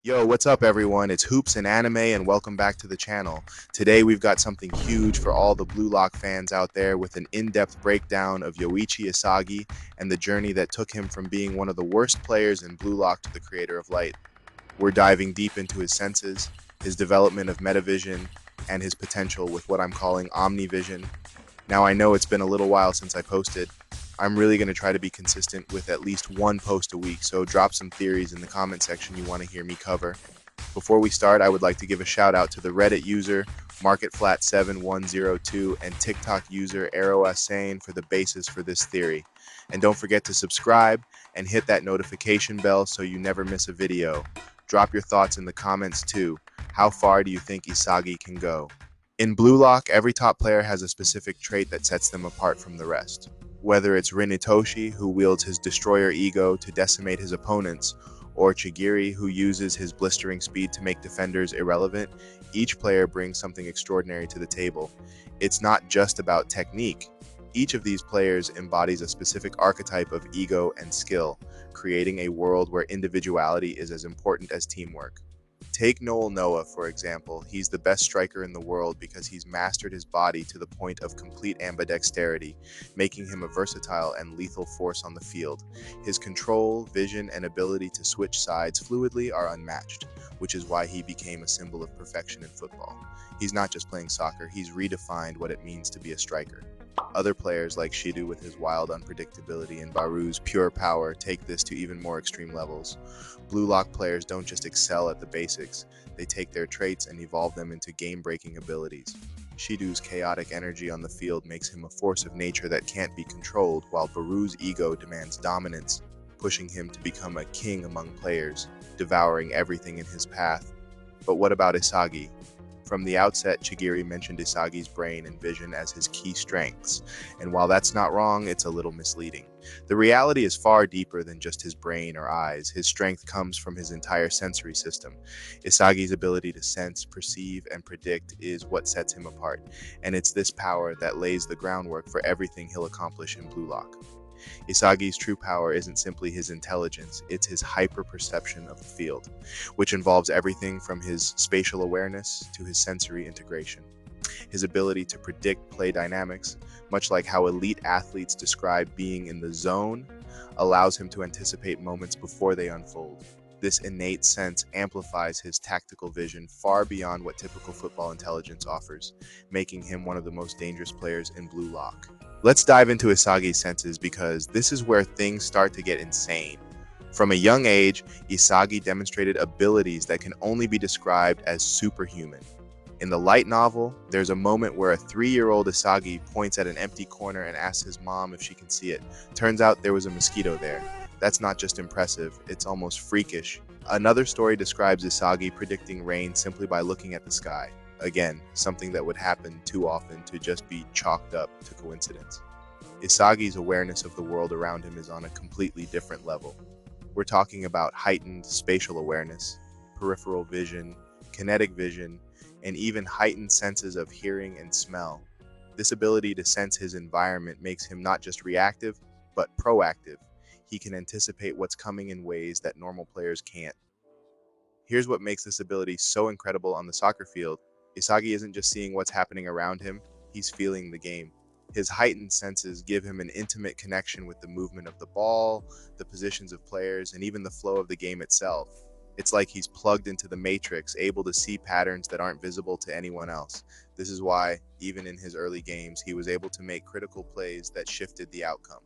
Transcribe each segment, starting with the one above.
Yo, what's up everyone? It's Hoops and Anime and welcome back to the channel. Today we've got something huge for all the Blue Lock fans out there with an in-depth breakdown of Yoichi Isagi and the journey that took him from being one of the worst players in Blue Lock to the creator of Light. We're diving deep into his senses, his development of metavision, and his potential with what I'm calling OmniVision. Now I know it's been a little while since I posted. I'm really going to try to be consistent with at least one post a week, so drop some theories in the comment section you want to hear me cover. Before we start, I would like to give a shout out to the Reddit user MarketFlat7102 and TikTok user ArrowSane for the basis for this theory. And don't forget to subscribe and hit that notification bell so you never miss a video. Drop your thoughts in the comments too. How far do you think Isagi can go? In Blue Lock, every top player has a specific trait that sets them apart from the rest. Whether it's Rin Itoshi, who wields his destroyer ego to decimate his opponents, or Chigiri, who uses his blistering speed to make defenders irrelevant, each player brings something extraordinary to the table. It's not just about technique. Each of these players embodies a specific archetype of ego and skill, creating a world where individuality is as important as teamwork. Take Noel Noah, for example. He's the best striker in the world because he's mastered his body to the point of complete ambidexterity, making him a versatile and lethal force on the field. His control, vision, and ability to switch sides fluidly are unmatched, which is why he became a symbol of perfection in football. He's not just playing soccer, he's redefined what it means to be a striker. Other players like Shidu with his wild unpredictability and Baru's pure power take this to even more extreme levels. Blue Lock players don't just excel at the basics, they take their traits and evolve them into game-breaking abilities. Shidu's chaotic energy on the field makes him a force of nature that can't be controlled, while Baru's ego demands dominance, pushing him to become a king among players, devouring everything in his path. But what about Isagi? From the outset, Chigiri mentioned Isagi's brain and vision as his key strengths, and while that's not wrong, it's a little misleading. The reality is far deeper than just his brain or eyes. His strength comes from his entire sensory system. Isagi's ability to sense, perceive, and predict is what sets him apart, and it's this power that lays the groundwork for everything he'll accomplish in Blue Lock. Isagi's true power isn't simply his intelligence, it's his hyper-perception of the field, which involves everything from his spatial awareness to his sensory integration. His ability to predict play dynamics, much like how elite athletes describe being in the zone, allows him to anticipate moments before they unfold. This innate sense amplifies his tactical vision far beyond what typical football intelligence offers, making him one of the most dangerous players in Blue Lock. Let's dive into Isagi's senses because this is where things start to get insane. From a young age, Isagi demonstrated abilities that can only be described as superhuman. In the light novel, there's a moment where a 3-year-old Isagi points at an empty corner and asks his mom if she can see it. Turns out there was a mosquito there. That's not just impressive, it's almost freakish. Another story describes Isagi predicting rain simply by looking at the sky. Again, something that would happen too often to just be chalked up to coincidence. Isagi's awareness of the world around him is on a completely different level. We're talking about heightened spatial awareness, peripheral vision, kinetic vision, and even heightened senses of hearing and smell. This ability to sense his environment makes him not just reactive, but proactive. He can anticipate what's coming in ways that normal players can't. Here's what makes this ability so incredible on the soccer field. Isagi isn't just seeing what's happening around him, he's feeling the game. His heightened senses give him an intimate connection with the movement of the ball, the positions of players, and even the flow of the game itself. It's like he's plugged into the matrix, able to see patterns that aren't visible to anyone else. This is why, even in his early games, he was able to make critical plays that shifted the outcome.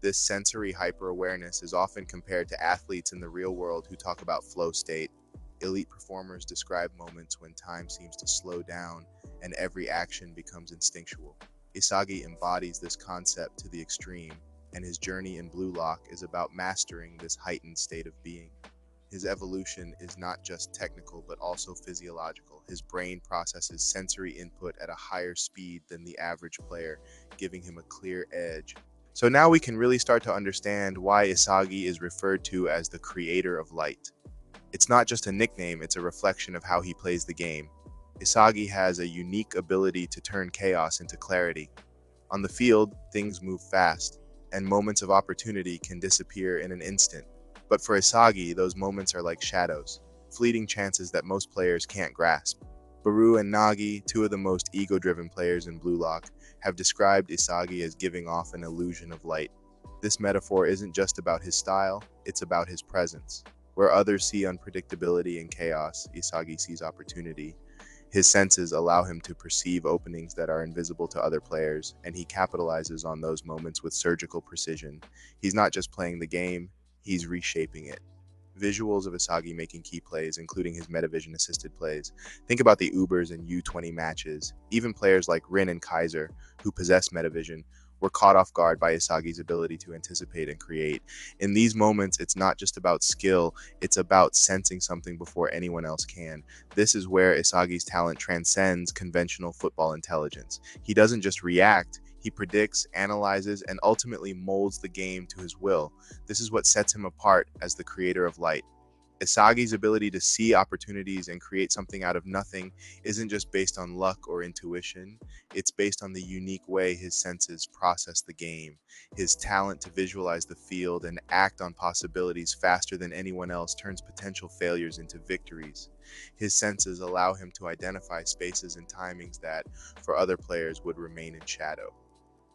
This sensory hyper-awareness is often compared to athletes in the real world who talk about flow state. Elite performers describe moments when time seems to slow down and every action becomes instinctual. Isagi embodies this concept to the extreme, and his journey in Blue Lock is about mastering this heightened state of being. His evolution is not just technical but also physiological. His brain processes sensory input at a higher speed than the average player, giving him a clear edge. So now we can really start to understand why Isagi is referred to as the creator of light. It's not just a nickname, it's a reflection of how he plays the game. Isagi has a unique ability to turn chaos into clarity. On the field, things move fast, and moments of opportunity can disappear in an instant. But for Isagi, those moments are like shadows. fleeting chances that most players can't grasp. Baru and Nagi, two of the most ego-driven players in Blue Lock, have described Isagi as giving off an illusion of light. This metaphor isn't just about his style, it's about his presence. Where others see unpredictability and chaos, Isagi sees opportunity. His senses allow him to perceive openings that are invisible to other players, and he capitalizes on those moments with surgical precision. He's not just playing the game, he's reshaping it. Visuals of Isagi making key plays, including his MetaVision assisted plays. Think about the Ubers and U20 matches. Even players like Rin and Kaiser, who possess MetaVision, were caught off guard by Isagi's ability to anticipate and create. In these moments, it's not just about skill, it's about sensing something before anyone else can. This is where Isagi's talent transcends conventional football intelligence. He doesn't just react, he predicts, analyzes, and ultimately molds the game to his will. This is what sets him apart as the creator of light. Isagi's ability to see opportunities and create something out of nothing isn't just based on luck or intuition, it's based on the unique way his senses process the game. His talent to visualize the field and act on possibilities faster than anyone else turns potential failures into victories. His senses allow him to identify spaces and timings that, for other players, would remain in shadow.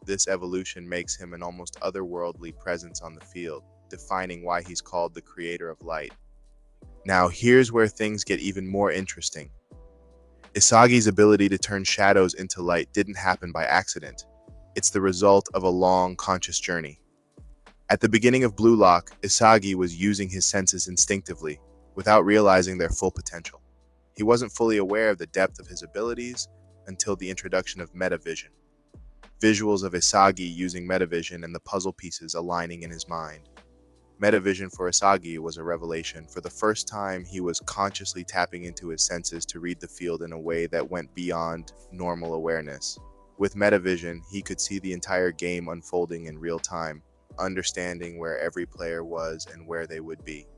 This evolution makes him an almost otherworldly presence on the field, defining why he's called the creator of light. Now, here's where things get even more interesting. Isagi's ability to turn shadows into light didn't happen by accident. It's the result of a long, conscious journey. At the beginning of Blue Lock, Isagi was using his senses instinctively, without realizing their full potential. He wasn't fully aware of the depth of his abilities until the introduction of MetaVision. Visuals of Isagi using MetaVision and the puzzle pieces aligning in his mind. MetaVision for Isagi was a revelation. For the first time, he was consciously tapping into his senses to read the field in a way that went beyond normal awareness. With MetaVision, he could see the entire game unfolding in real time, understanding where every player was and where they would be.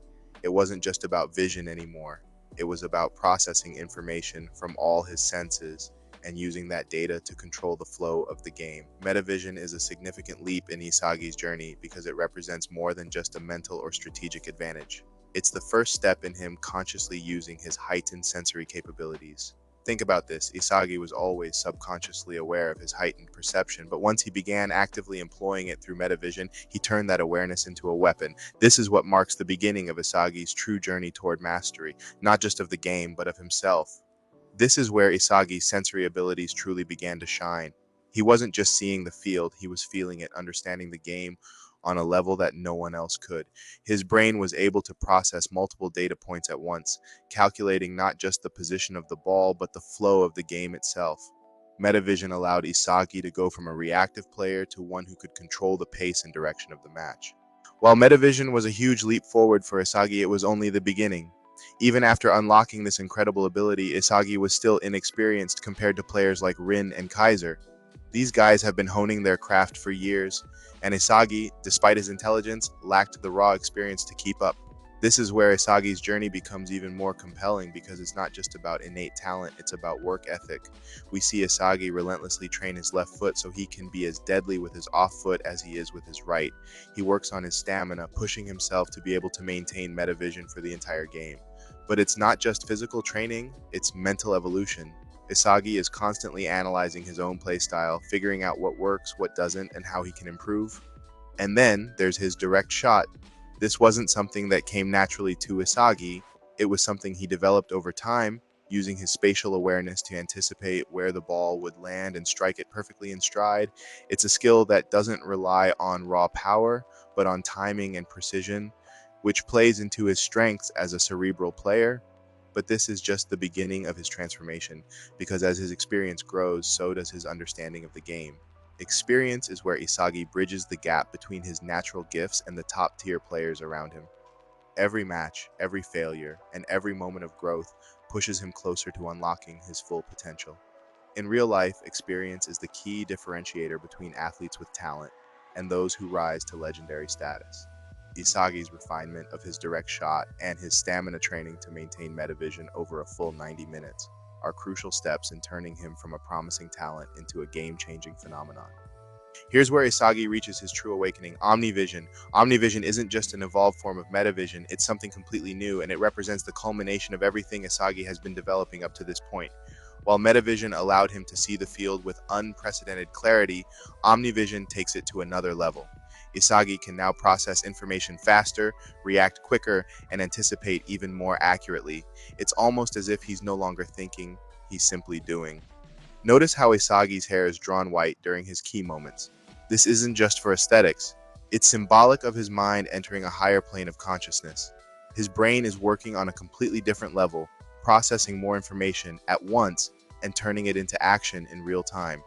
It wasn't just about vision anymore. It was about processing information from all his senses and using that data to control the flow of the game. MetaVision is a significant leap in Isagi's journey because it represents more than just a mental or strategic advantage. It's the first step in him consciously using his heightened sensory capabilities. Think about this, Isagi was always subconsciously aware of his heightened perception, but once he began actively employing it through MetaVision, he turned that awareness into a weapon. This is what marks the beginning of Isagi's true journey toward mastery, not just of the game, but of himself. This is where Isagi's sensory abilities truly began to shine. He wasn't just seeing the field, he was feeling it, understanding the game on a level that no one else could. His brain was able to process multiple data points at once, calculating not just the position of the ball, but the flow of the game itself. MetaVision allowed Isagi to go from a reactive player to one who could control the pace and direction of the match. While MetaVision was a huge leap forward for Isagi, it was only the beginning. Even after unlocking this incredible ability, Isagi was still inexperienced compared to players like Rin and Kaiser. These guys have been honing their craft for years, and Isagi, despite his intelligence, lacked the raw experience to keep up. This is where Isagi's journey becomes even more compelling because it's not just about innate talent, it's about work ethic. We see Isagi relentlessly train his left foot so he can be as deadly with his off foot as he is with his right. He works on his stamina, pushing himself to be able to maintain MetaVision for the entire game. But it's not just physical training, it's mental evolution. Isagi is constantly analyzing his own playstyle, figuring out what works, what doesn't, and how he can improve. And then there's his direct shot. This wasn't something that came naturally to Isagi, it was something he developed over time, using his spatial awareness to anticipate where the ball would land and strike it perfectly in stride. It's a skill that doesn't rely on raw power, but on timing and precision, which plays into his strengths as a cerebral player. But this is just the beginning of his transformation, because as his experience grows, so does his understanding of the game. Experience is where Isagi bridges the gap between his natural gifts and the top-tier players around him. Every match, every failure, and every moment of growth pushes him closer to unlocking his full potential. In real life, experience is the key differentiator between athletes with talent and those who rise to legendary status. Isagi's refinement of his direct shot and his stamina training to maintain MetaVision over a full 90 minutes are crucial steps in turning him from a promising talent into a game-changing phenomenon. Here's where Isagi reaches his true awakening: OmniVision. OmniVision isn't just an evolved form of metavision, it's something completely new, and it represents the culmination of everything Isagi has been developing up to this point. While metavision allowed him to see the field with unprecedented clarity, OmniVision takes it to another level. Isagi can now process information faster, react quicker, and anticipate even more accurately. It's almost as if he's no longer thinking, he's simply doing. Notice how Isagi's hair is drawn white during his key moments. This isn't just for aesthetics. It's symbolic of his mind entering a higher plane of consciousness. His brain is working on a completely different level, processing more information at once and turning it into action in real time.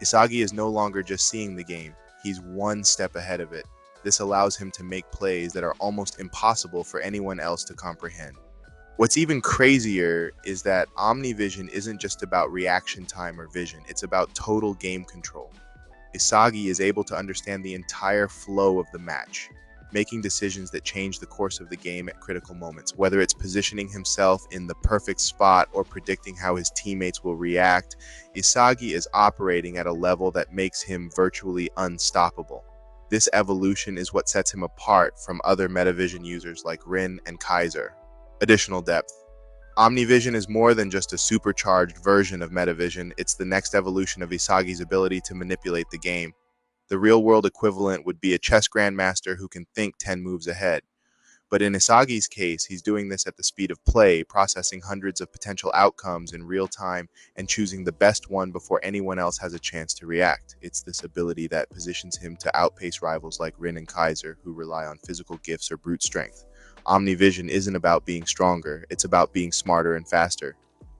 Isagi is no longer just seeing the game, he's one step ahead of it. This allows him to make plays that are almost impossible for anyone else to comprehend. What's even crazier is that OmniVision isn't just about reaction time or vision, it's about total game control. Isagi is able to understand the entire flow of the match, making decisions that change the course of the game at critical moments, whether it's positioning himself in the perfect spot or predicting how his teammates will react. Isagi is operating at a level that makes him virtually unstoppable. This evolution is what sets him apart from other metavision users like Rin and Kaiser. Additional depth. OmniVision is more than just a supercharged version of metavision, it's the next evolution of Isagi's ability to manipulate the game. The real-world equivalent would be a chess grandmaster who can think 10 moves ahead. But in Isagi's case, he's doing this at the speed of play, processing hundreds of potential outcomes in real time and choosing the best one before anyone else has a chance to react. It's this ability that positions him to outpace rivals like Rin and Kaiser, who rely on physical gifts or brute strength. OmniVision isn't about being stronger, it's about being smarter and faster.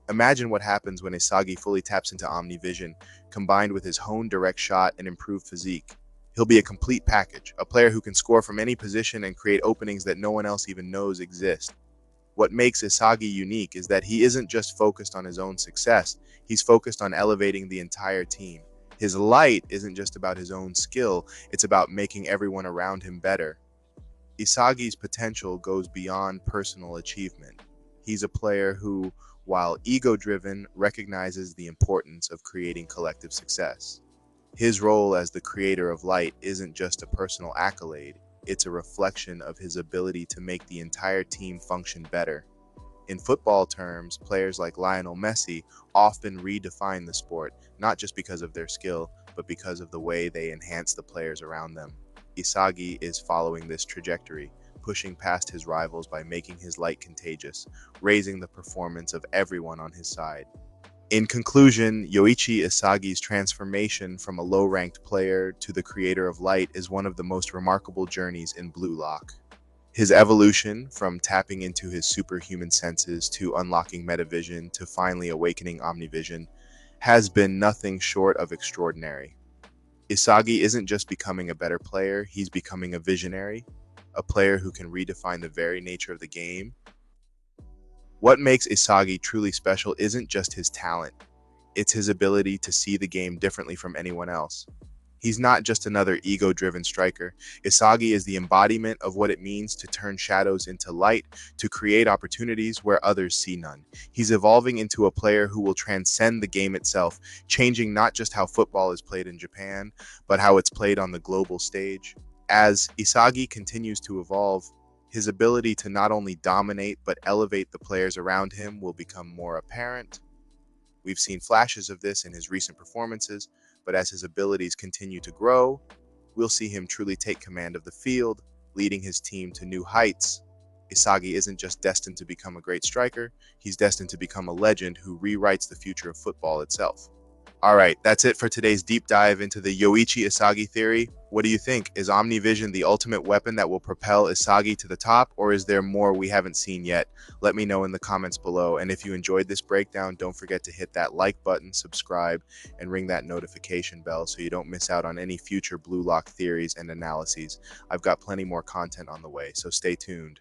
Imagine what happens when Isagi fully taps into OmniVision, combined with his honed direct shot and improved physique. He'll be a complete package, a player who can score from any position and create openings that no one else even knows exist. What makes Isagi unique is that he isn't just focused on his own success, he's focused on elevating the entire team. His light isn't just about his own skill, it's about making everyone around him better. Isagi's potential goes beyond personal achievement. He's a player who, while ego-driven, recognizes the importance of creating collective success. His role as the creator of light isn't just a personal accolade, it's a reflection of his ability to make the entire team function better. In football terms, players like Lionel Messi often redefine the sport, not just because of their skill, but because of the way they enhance the players around them. Isagi is following this trajectory, pushing past his rivals by making his light contagious, raising the performance of everyone on his side. In conclusion, Yoichi Isagi's transformation from a low-ranked player to the creator of light is one of the most remarkable journeys in Blue Lock. His evolution, from tapping into his superhuman senses to unlocking metavision to finally awakening OmniVision, has been nothing short of extraordinary. Isagi isn't just becoming a better player, he's becoming a visionary, a player who can redefine the very nature of the game. What makes Isagi truly special isn't just his talent, it's his ability to see the game differently from anyone else. He's not just another ego-driven striker. Isagi is the embodiment of what it means to turn shadows into light, to create opportunities where others see none. He's evolving into a player who will transcend the game itself, changing not just how football is played in Japan, but how it's played on the global stage. As Isagi continues to evolve, his ability to not only dominate but elevate the players around him will become more apparent. We've seen flashes of this in his recent performances, but as his abilities continue to grow, we'll see him truly take command of the field, leading his team to new heights. Isagi isn't just destined to become a great striker, he's destined to become a legend who rewrites the future of football itself. Alright, that's it for today's deep dive into the Yoichi Isagi theory. What do you think? Is OmniVision the ultimate weapon that will propel Isagi to the top, or is there more we haven't seen yet? Let me know in the comments below, and if you enjoyed this breakdown, don't forget to hit that like button, subscribe, and ring that notification bell so you don't miss out on any future Blue Lock theories and analyses. I've got plenty more content on the way, so stay tuned.